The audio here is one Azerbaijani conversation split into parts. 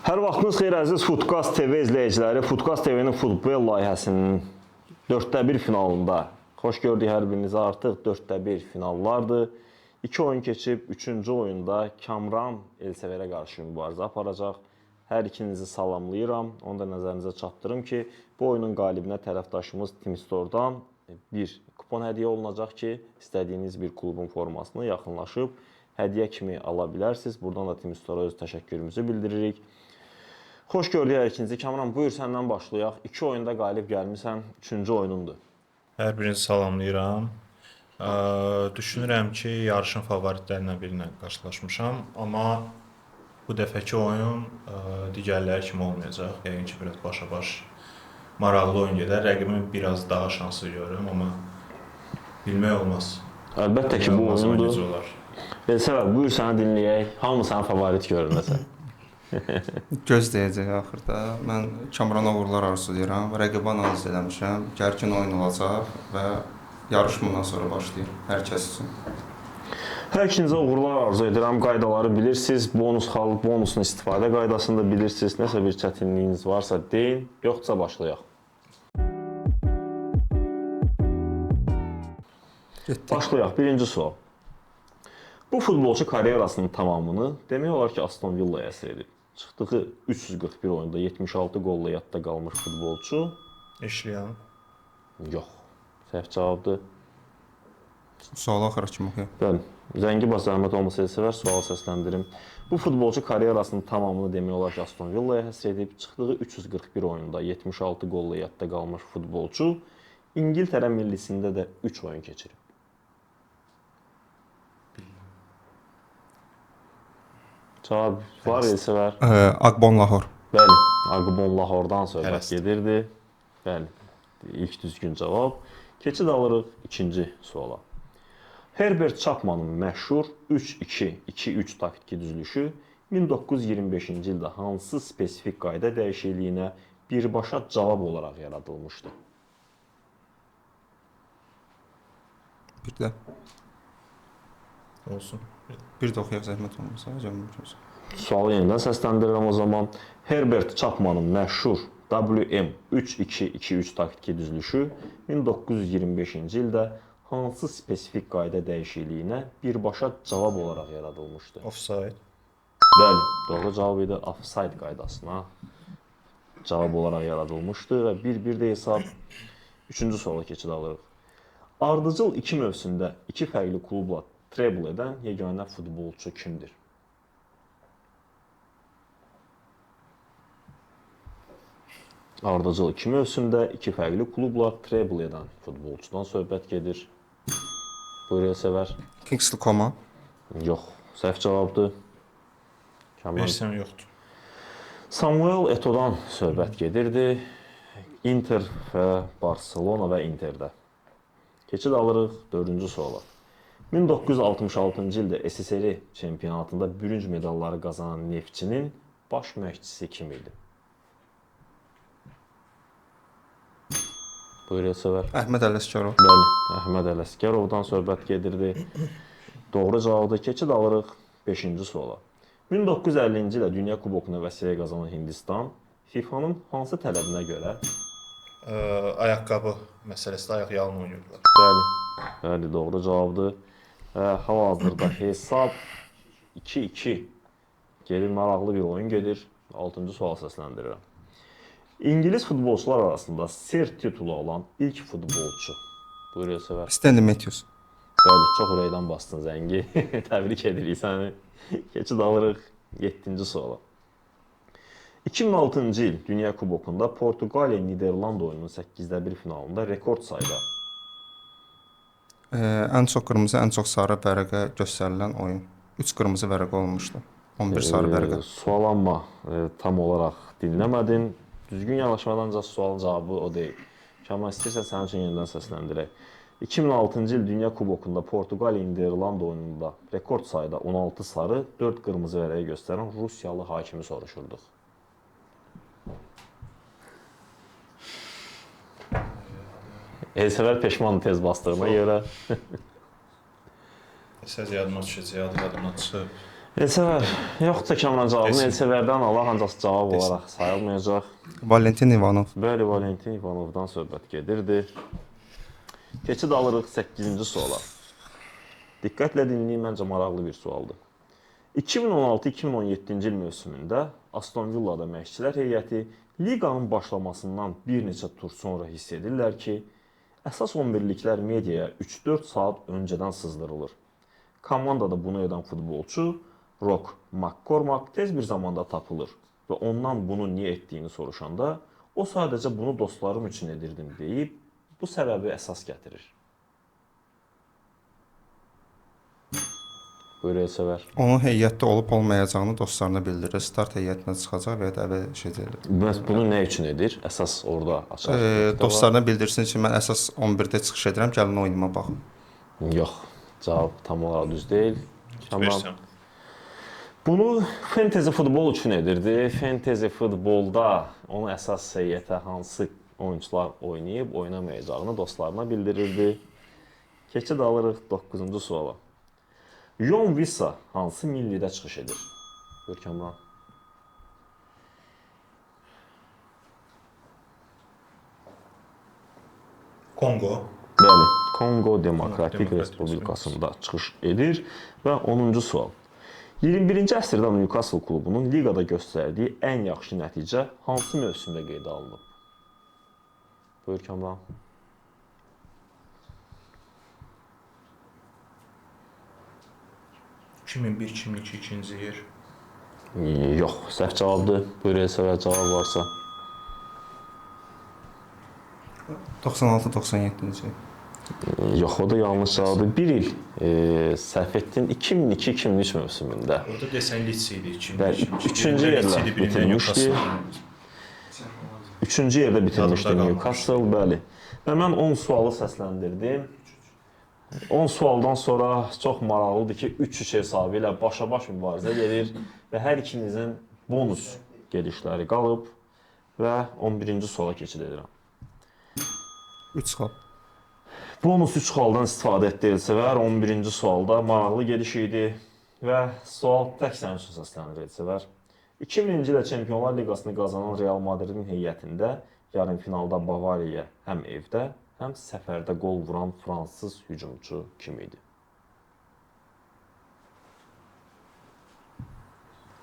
Hər vaxtınız xeyir əziz Footcast TV izləyiciləri. Footcast TV'nin futbol layihəsinin 1/4 finalında xoş gördük hər birinizi. Artıq 1/4 finallardır. 2 oyun keçib, 3-cü oyunda Kamran Elsəvərə qarşı mübarizə aparacaq. Hər ikinizi salamlayıram. Onu da nəzərinizə çatdırım ki, bu oyunun qalibinə tərəfdaşımız Team Store-dan bir kupon hədiyyə olunacaq ki, istədiyiniz bir klubun formasını yaxınlaşıb hədiyyə kimi ala bilərsiniz. Buradan da Team Store-a öz təşəkkürümüzü bildiririk. Xoş gördük hər ikinizi. Kamran, buyur səndən başlayaq. 2 oyunda qalib gəlmisən, 3-cü oyunundur. Hər birinizi salamlayıram. Düşünürəm ki, yarışın favoritlərindən birinə qarşılaşmışam, amma bu dəfəki oyun digərləri kimi olmayacaq. Yəqin ki, biraz başa-baş maraqlı oyun gedər. Rəqibimin biraz daha şanslı görürəm, amma bilmək olmaz. Əlbəttə ki, bu oyundur. Elsəvər, buyur səni dinləyək. Hamı sənin favorit görür nəsə. Gözləyəcək axırda. Mən Kamrana uğurlar arzulayıram. Rəqibi analiz eləmişəm. Gərgin oyun olacaq və yarış bundan sonra başlayır hər kəs üçün. Hər ikinizə uğurlar arzu edirəm. Qaydaları bilirsiniz. Bonusun istifadə qaydasını da bilirsiniz. Nəsə bir çətinliyiniz varsa deyin, yoxsa başlayaq. Başlayaq. Birinci sual. Bu futbolçu karyerasının tamamını demək olar ki, Aston Villa'ya həsr edib. Çıxdığı 341 oyunda 76 qolla yadda qalmış futbolçu. İşləyən. Yox. Səhv cavabdır. Suala axıra kimi oxuyaq. Bəli. Zəngi bas zəhmət olmasa Elsəvər sual səsləndirim. Bu futbolçu karyerasının tamamını demək olar ki, Aston Villa'ya həsr edib. Çıxdığı 341 oyunda 76 qolla yadda qalmış futbolçu İngiltərə millisində də 3 oyun keçirib. Cavab var Elsəvər. Agbon Lahor. Bəli, Agbon Lahordan söhbət gedirdi. Bəli, ilk düzgün cavab. Keçid alırıq ikinci suala. Herbert Chapmanın məşhur 3-2-2-3 taktiki düzülüşü 1925-ci ildə hansı spesifik qayda dəyişikliyinə birbaşa cavab olaraq yaradılmışdı? Bir də. Olsun. Bir də oxuyaq zəhmət olmasa. Sualı yenidən səsləndirirəm o zaman. Herbert Chapmanın məşhur WM 3-2-2-3 taktiki düzülüşü 1925-ci ildə hansı spesifik qayda dəyişikliyinə birbaşa cavab olaraq yaradılmışdı? Offside. Bəli, doğru cavab idi. Offside qaydasına cavab olaraq yaradılmışdı və 1-1 də hesab. Üçüncü suala keçid alırıq. Ardıcıl 2 mövsümdə 2 fərqli klubla treble edən yeganə futbolçu kimdir? Ardıcıl 2 mövsümdə 2 fərqli klubla treble edən futbolçudan söhbət gedir. Buyur Elsəvər. Kingsley Coman. Yox, səhv cavabdır. Versəm yoxdur. Samuel Eto'dan söhbət gedirdi. Inter və Barcelona və Interdə. Keçid alırıq 4-cü suala. 1966-cı ildə SSR çempionatında bürünc medalları qazanan Neftçinin baş məşqçisi kim idi? Buyur Elsəvər. Əhməd Ələsgərov. Bəli, Əhməd Ələsgərovdan söhbət gedirdi. Doğru cavabı keçid alırıq 5-ci suala. 1950-ci ildə Dünya Kubokuna vəsilə qazanan Hindistan FIFA'nın hansı tələbinə görə Ayaqqabı məsələsində ayaq yalın oynayırlar. Bəli, doğru cavabdır. Hal-hazırda hesab 2-2. Geri maraqlı bir oyun gedir. 6-cı sual səsləndirirəm. İngilis futbolçular arasında Sir titulu alan ilk futbolçu. Buyur Elsəvər. Stanley Matthews. Bəli, çox ürəkdən bastın Zəngi. Təbrik edirik səni. Keçid alırıq 7-ci suala. 2006-cı il Dünya Kubokunda Portuqaliya-Niderland oyununun 8-də 1 finalında rekord sayda Ən çox qırmızı, ən çox sarı vərəqə göstərilən oyun. 3 qırmızı vərəqə olmuşdu. 11 sarı vərəqə. Sual amma tam olaraq dinləmədin. Düzgün yanaşmadan sualın cavabı o deyil. Kamran, istəyirsən sənin üçün yenidən səsləndirək. 2006-cı il Dünya Kubokunda Portuqaliya-Niderland oyununda rekord sayda 16 sarı, 4 qırmızı vərəqə göstərən Rusiyalı hakimi soruşurduq. Elsəvər peşmanı tez bastığına görə. Səs yadıma düşəcək, yadımdan çıxıb. Elsəvər, yoxsa Kamran cavabını Kesin. Elsəvərdən alaq, ancaq cavab olaraq sayılmayacaq. Valentin Ivanov. Bəli, Valentin İvanovdan söhbət gedirdi. Keçid alırıq 8-ci suala. Diqqətlə dinləyin, məncə maraqlı bir sualdır. 2016-2017-ci il mövsümündə Aston Villa'da məşqçilər heyəti liqanın başlamasından bir neçə tur sonra hiss edirlər ki, əsas 11-liklər mediaya 3-4 saat öncədən sızdırılır. Komandada bunu edən futbolçu Rock McCormack tez bir zamanda tapılır və ondan bunu niyə etdiyini soruşanda o sadəcə bunu dostlarım üçün edirdim deyib bu səbəbi əsas gətirir. Buyur Elsəvər. Onun heyətdə olub-olmayacağını dostlarına bildirir. Start heyətinə çıxacaq və ya da əvvəl şey deyir. Bəs bunu nə üçün edir? Əsas orada açar. Dostlarına bildirsin ki, mən əsas 11-də çıxış edirəm, gəlin oyunuma baxın. Yox, cavab tam olaraq düz deyil. Versən. Bunu fantezi futbol üçün edirdi. Fantezi futbolda onun əsas heyətə hansı oyunçular oynayıb, oynamayacağını dostlarına bildirirdi. Keçid alırıq 9-cu suala. Jon Wissa hansı millidə çıxış edir? Görkəmran. Kongo. Bəli, Kongo Demokratik Demokratik Respublikasında çıxış edir və 10-cu sual. 21-ci əsrdə Newcastle klubunun liqada göstərdiyi ən yaxşı nəticə hansı mövsümdə qeydə alınıb? Buyur Kamran. ...2001, 2002 ikinci yer. Yox, səhv cavabdır. Buyur Elsəvər, cavab varsa. 96-97-ci. Yox, o da yanlış cavabdır. Bir il səhv etdin 2002-2003 mövsümündə. Orada desən Leeds idi 2002. Bəli, üçüncü yerlə bitirmişdi. Üçüncü yerdə bitirmişdi Yadımda Newcastle, bəli. Və mən 10 sualı səsləndirdim. 10 sualdan sonra çox maraqlıdır ki, 3-3 hesabı ilə başa-baş mübarizə gedir və hər ikinizin bonus gedişləri qalıb və 11-ci suala keçid edirəm. 3 xal. Bonus 3 xaldan istifadə etdi Elsəvər. 11-ci sualda maraqlı gediş idi və sual tək sənin üçün səslənir Elsəvər. 2000-ci ildə Çempionlar Liqasını qazanan Real Madridin heyətində yarımfinalda Bavariyaya həm evdə, həm səfərdə qol vuran fransız hücumçu kim idi?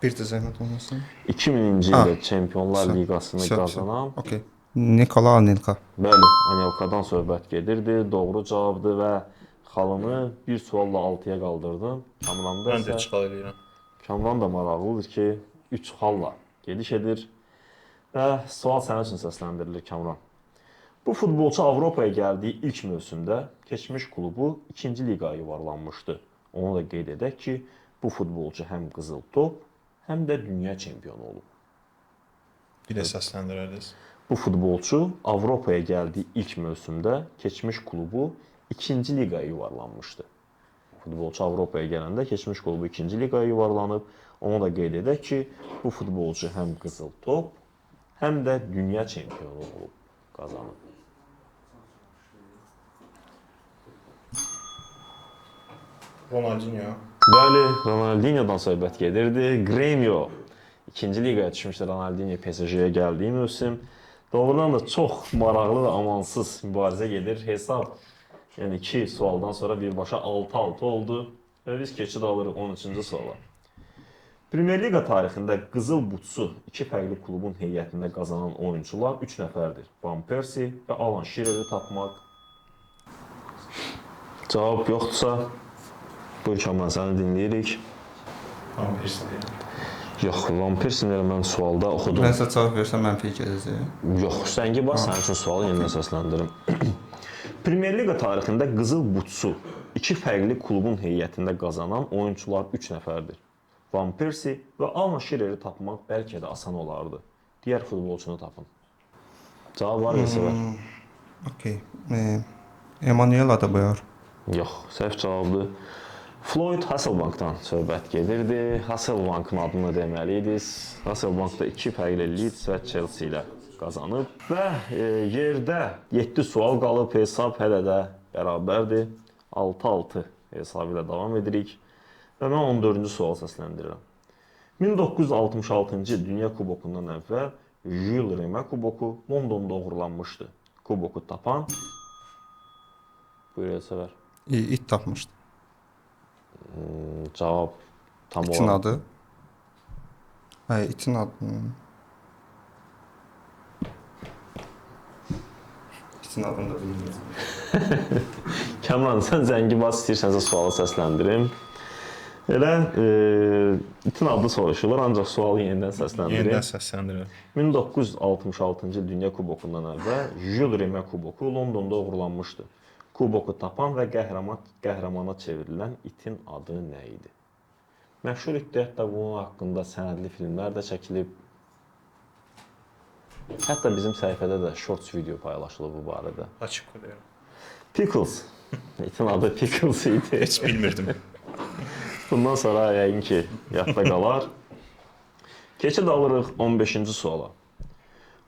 Bir də zəhmət olmasın. 2000-ci ildə Çempionlar Liqasını qazanan Okay. Nikola Anelka. Bəli, Anelkadan söhbət gedirdi. Doğru cavabdır və xalını bir sualla 6-ya qaldırdım. Kamranda Mən də isə çıxal eləyirəm. Kamran da maraqlıdır ki, 3 xalla gediş edir və sual sənin üçün səsləndirilir Kamran. Bu futbolçu Avropaya gəldiyi ilk mövsümdə keçmiş klubu 2-ci liqaya yuvarlanmışdı. Onu da qeyd edək ki, bu futbolçu həm qızıl top, həm də dünya çempionu olub. Bir də səsləndirərdiniz. Bu futbolçu Avropaya gəldiyi ilk mövsümdə keçmiş klubu 2-ci liqaya yuvarlanmışdı. Futbolçu Avropaya gələndə keçmiş klubu 2-ci liqaya yuvarlanıb. Onu da qeyd edək ki, bu futbolçu həm qızıl top, həm də dünya çempionu olub, qazanıb. Ronaldinho. Bəli, Ronaldinho'dan söhbət gedirdi. Grêmio 2-ci liqaya düşmüşdü Ronaldinho PSG-yə gəldiyi mövsüm. Doğrudan da çox maraqlı və amansız mübarizə gedir. Hesab, yəni 2 sualdan sonra birbaşa 6-6 oldu və biz keçid alırıq 13-cü suala. Premyer Liqa tarixində qızıl butsu 2 fərqli klubun heyətində qazanan oyunçular 3 nəfərdir. Van Persie və Alan Shearer'i tapmaq. Cavab yoxdursa, buyur Kamran, səni dinləyirik. Van Persie deyirəm. Yox, Van Persie'ni mən sualda oxudum. Mən sizə cavab versəm mənfi gələcək. Yox, səngi var, sənin üçün sualı yenidən səsləndirim. Premyer Liqa tarixində qızıl butsu 2 fərqli klubun heyətində qazanan oyunçular 3 nəfərdir. Van Persie və Alan Shearer'i tapmaq bəlkə də asan olardı. Digər futbolçunu tapın. Cavab var Elsəvər? Okay. Emmanuel Adebayor. Yox, səhv cavabdır. Floyd Hasselbankdan söhbət gedirdi. Hasselbankın adını deməliydik. Hasselbank da 2 fərqli Leeds və Chelsea ilə qazanıb. Və yerdə 7 sual qalıb. Hesab hələ də bərabərdir. 6-6 hesabı ilə davam edirik. Və mən 14-cü sual səsləndirirəm. 1966-cı Dünya Kubokundan əvvəl Jules Rimet kuboku Londonda uğurlanmışdı. Kuboku tapan buyur Elsəvər. İt tapmışdı. Cavab tam İtin olaraq. adı. İtin adı. İtin adını da bilmirəm. Kamran, sən zəngi bas, istəyirsənsə sualı səsləndirim. Elə itin adlı soruşulur, ancaq sualı yenidən səsləndirim. Yenidən səsləndirir. 1966-cı Dünya Kubokundan əvvəl Jules Rimet kuboku Londonda uğurlanmışdı. Kuboku tapan və qəhrəmana çevrilən itin adı nə idi? Məşhur iddia, hətta bunun haqqında sənədli filmlər də çəkilib. Hətta bizim səhifədə də shorts video paylaşılıb bu barədə. Açıq qoyuram. Pickles. İtin adı Pickles idi. Heç bilmirdim. Bundan sonra yəqin ki, yadda qalar. Keçid alırıq 15-ci suala.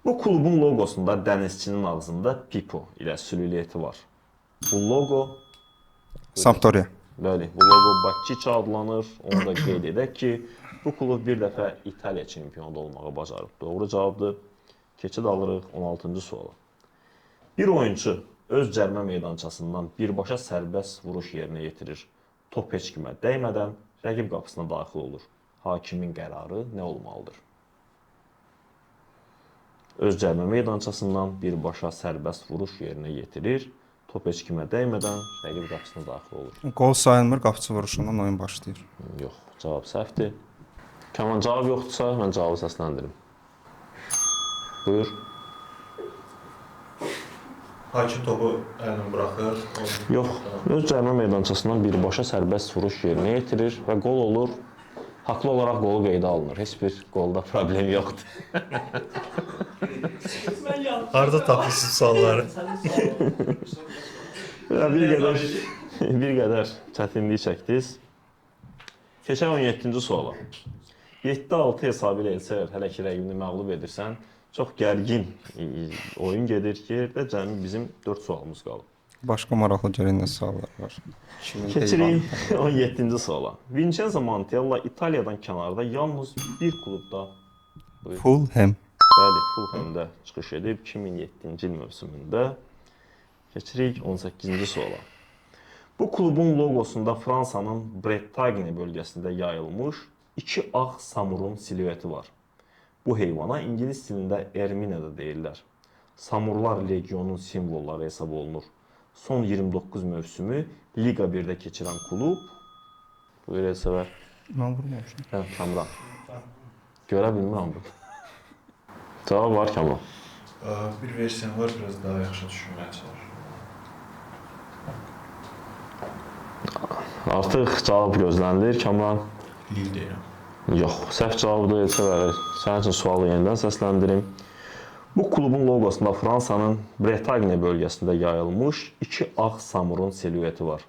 Bu klubun loqosunda dənizçinin ağzında Pipo ilə silüeti var. Bu loqo, Sampdoria. bəli, bu loqo Bakçiça adlanır. Onu da qeyd edək ki, bu klub bir dəfə İtaliya çempionu olmağı bacarıb. Doğru cavabdır. Keçid alırıq 16-cı suala. Bir oyunçu öz cərmə meydançasından birbaşa sərbəst vuruş yerinə yetirir. Top heç kimə dəymədən rəqib qapısına daxil olur. Hakimin qərarı nə olmalıdır? Öz cərmə meydançasından birbaşa sərbəst vuruş yerinə yetirir. Top heç kimə dəymədən rəqib qapısına daxil olur. Qol sayılmır, qapıçı vuruşundan oyun başlayır. Yox, cavab səhvdir. Kaman, cavab yoxdursa, mən cavabı səsləndirim. Buyur. Hakim topu əlinə buraxır. Yox, öz cərmə meydançasından birbaşa sərbəst vuruş yerinə yetirir və qol olur. Haqlı olaraq qolu qeydə alınır. Heç bir qolda problem yoxdur. Harda tapırsınız sualları? bir qədər çətinlik çəkdiniz. Keçək 17-ci suala. 7-6 hesabı ilə Elsəvər hələ ki rəqibini məğlub edirsən. Çox gərgin oyun gedir ki, də cəmi bizim 4 sualımız qalıb. Başqa maraqlı görən nə suallar var. Keçirik 17-ci suala. Vincenzo Montella İtaliyadan kənarda yalnız bir klubda Fulham. bəli, Fulhamda çıxış edib 2007-ci il mövsümündə. Keçirik 18-ci suala. Bu klubun loqosunda Fransanın Bretagne bölgəsində yayılmış iki ağ samurun silüeti var. Bu heyvana ingilis dilində Ermine də deyirlər. Samurlar legionun simvolları hesab olunur. Son 29 mövsümü Liga 1-də keçirən klub. Buyur Elsəvər. Mən vurmamışam. Hə, Kamran. Görə bilmirəm bunu. Cavab var Kamran. Bir versiyan var, biraz daha yaxşı düşünməyə çalışıram. Artıq cavab gözlənilir Kamran. Lil deyirəm. Yox, səhv cavabdır Elsəvər. Sənin üçün sualı yenidən səsləndirim. Bu klubun loqosunda Fransanın Bretagne bölgəsində yayılmış iki ağ samurun silüeti var.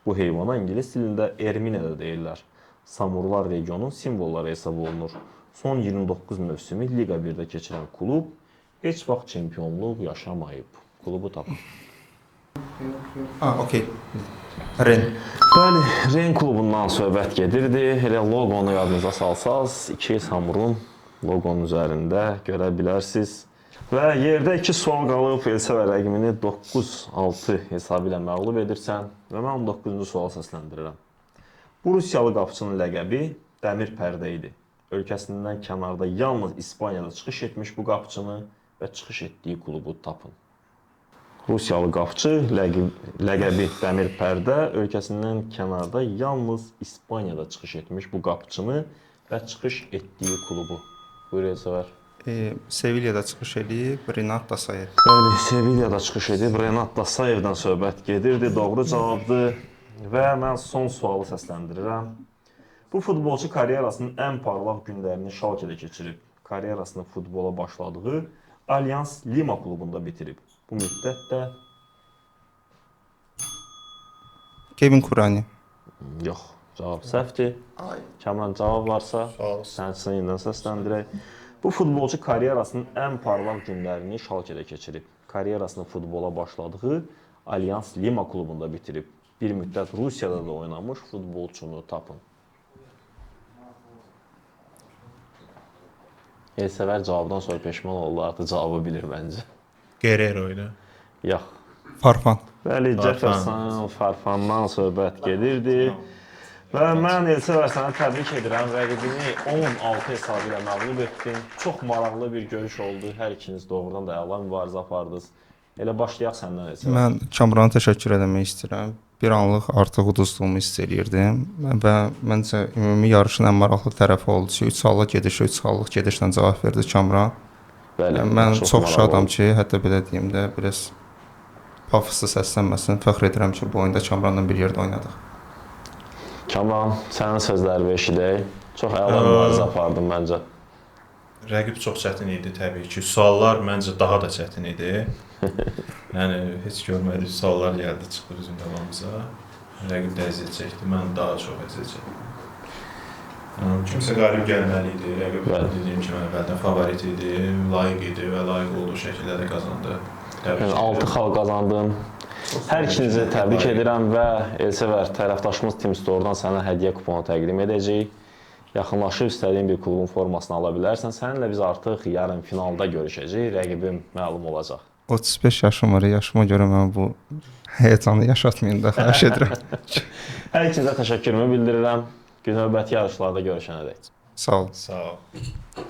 Bu heyvana ingilis dilində Ermine də deyirlər. Samurlar regionun simvolları hesab olunur. Son 29 mövsümü Liga 1-də keçirən klub heç vaxt çempionluq yaşamayıb. Klubu tapın. Okey. Ren. Bəli, Ren klubundan söhbət gedirdi. Elə loqonu yadınıza salsaz, iki samurun loqonun üzərində görə bilərsiniz. Və yerdə 2 sual qalıb, Elsəvər rəqimini 9-6 hesabı ilə məğlub edirsən və mən 19-cu sual səsləndirirəm. Bu Rusiyalı qapıçının ləqəbi Dəmir Pərdə idi. Ölkəsindən kənarda yalnız İspaniyada çıxış etmiş bu qapıçını və çıxış etdiyi klubu tapın. Rusiyalı qapıçı ləqəbi Dəmir Pərdə ölkəsindən kənarda yalnız İspaniyada çıxış etmiş bu qapıçını və çıxış etdiyi klubu. Buyur Elsəvər. Sevilla'da çıxış edib Renat Dasayev. Bəli, Sevilla'da çıxış edib Renat Dasayevdən söhbət gedirdi. Doğru cavabdır. Və mən son sualı səsləndirirəm. Bu futbolçu karyerasının ən parlaq günlərini Schalke-də keçirib. Karyerasını futbola başladığı Allianz Lima klubunda bitirib. Bu müddətdə Kevin Kurani. yox, cavab səhvdir. Kamran, cavab varsa sənin üçün yenidən səsləndirək. Bu futbolçu karyerasının ən parlaq günlərini Schalke-də keçirib. Karyerasını futbola başladığı Allianz Lima klubunda bitirib. Bir müddət Rusiyada da oynamış futbolçunu tapın. Elsəvər cavabdan sonra peşman oldu, artıq cavabı bilir məncə. Guerrero idi. Yox. Farfan. Bəli, Farfan. Jefferson, Farfandan söhbət gedirdi. Və mən Elsəvər səni təbrik edirəm. Rəqibini 10-6 hesabı ilə məğlub etdin. Çox maraqlı bir görüş oldu. Hər ikiniz doğrudan da əla mübarizə apardınız. Elə başlayaq səndən Elsəvər. Mən Kamrana təşəkkür etmək istəyirəm. Bir anlıq artıq uduzduğumu hiss eləyirdim və məncə ümumi yarışın ən maraqlı tərəfi oldu ki, 3 hallıq gediş, 3 hallıq gedişlə cavab verdi Kamran. Bəli, Mən çox maraqlı şadam oldu. ki, hətta belə deyim də, biraz pafoslu səslənməsin. Fəxr edirəm ki, bu oyunda Kamranla bir yerdə oynadıq. Kamran, sənin sözlərini eşidək. Çox əla mübarizə apardın məncə. Rəqib çox çətin idi təbii ki. Suallar məncə daha da çətin idi. Yəni heç görmədik suallar gəldi çıxdı bizim qabağımıza. Rəqib də əziyyət çəkdi, mən daha çox əziyyət çəkdim. Kimsə qalib gəlməli idi. Rəqib dediyim kimi əvvəldən favorit idi, layiq idi və layiq olduğu şəkildə də qazandı. Yəni 6 xal qazandın. Hər ikinizi təbrik edirəm və Elsəvər tərəfdaşımız Team Store-dan sənə hədiyyə kuponu təqdim edəcəyik. Yaxınlaşıb istədiyin bir klubun formasını ala bilərsən. Səninlə biz artıq yarın finalda görüşəcəyik. Rəqibim məlum olacaq. 35 yaşım var, yaşıma görə mən bu həyəcanı yaşatmayın da, xahiş edirəm. Hər ikinizə təşəkkürümü bildirirəm. Növbəti yarışlarda görüşənədək. Sağ olun. Sağ ol.